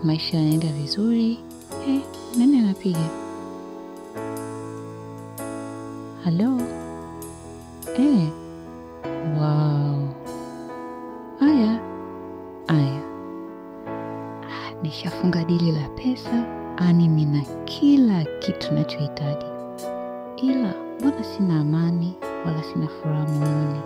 Maisha yanaenda vizuri. Nani anapiga? Halo? Wow. Aya. Nishafunga dili la pesa. Nina kila kitu ninachohitaji. Ila mbona sina amani wala sina furaha moyoni?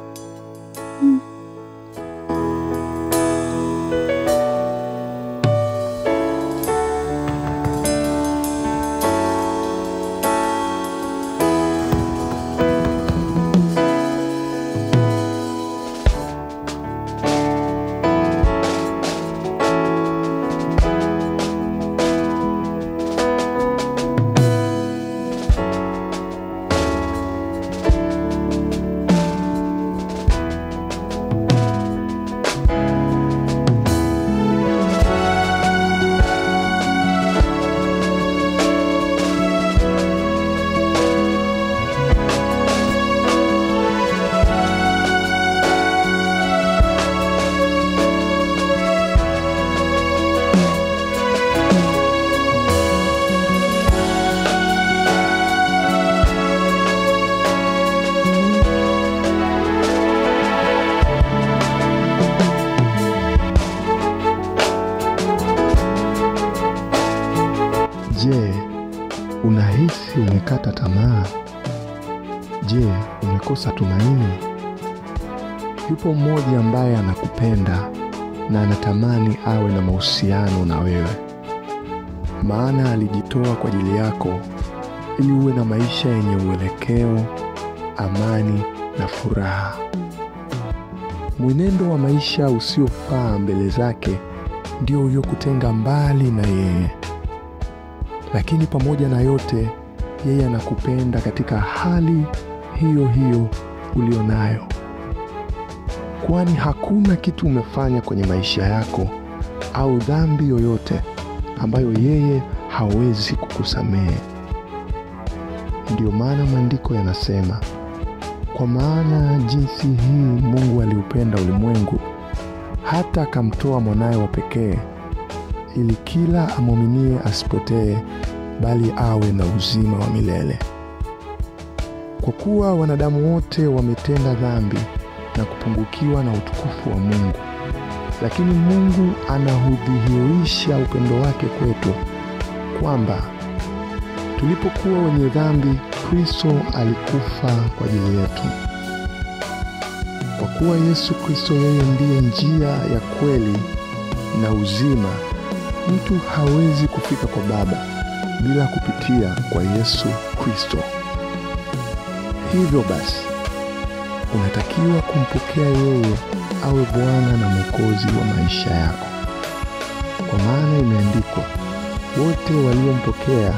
Je, unahisi umekata tamaa? Je, umekosa tumaini? Yupo mmoja ambaye anakupenda na anatamani awe na mahusiano na wewe. Maana alijitoa kwa ajili yako ili uwe na maisha yenye uelekeo, amani na furaha. Mwenendo wa maisha usiofaa mbele zake ndio uliokutenga mbali na yeye. Lakini pamoja na yote, yeye anakupenda katika hali hiyo hiyo ulionayo. Kwani hakuna kitu umefanya kwenye maisha yako au dhambi yoyote ambayo yeye hawezi kukusamehe. Ndio maana maandiko yanasema, kwa maana jinsi hii Mungu aliupenda ulimwengu hata akamtoa mwanaye wa pekee, ili kila amwaminie asipotee bali awe na uzima wa milele. Kwa kuwa wanadamu wote wametenda dhambi na kupungukiwa na utukufu wa Mungu, lakini Mungu anahudhihirisha upendo wake kwetu, kwamba tulipokuwa wenye dhambi, Kristo alikufa kwa ajili yetu. Kwa kuwa Yesu Kristo yeye ndiye njia ya kweli na uzima, mtu hawezi kufika kwa Baba bila kupitia kwa Yesu Kristo. Hivyo basi, unatakiwa kumpokea yeye awe Bwana na Mwokozi wa maisha yako. Kwa maana imeandikwa, wote waliompokea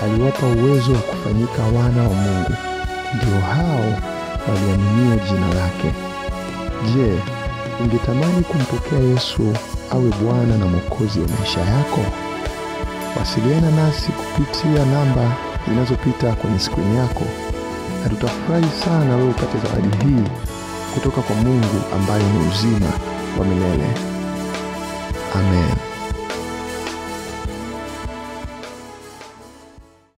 aliwapa uwezo wa kufanyika wana wa Mungu, ndio hao waliaminio jina lake. Je, ungetamani kumpokea Yesu awe Bwana na Mwokozi wa maisha yako? Wasiliana nasi kupitia namba zinazopita kwenye skrini yako, na tutafurahi sana wewe upate zawadi hii kutoka kwa Mungu ambaye ni uzima wa milele. Amen.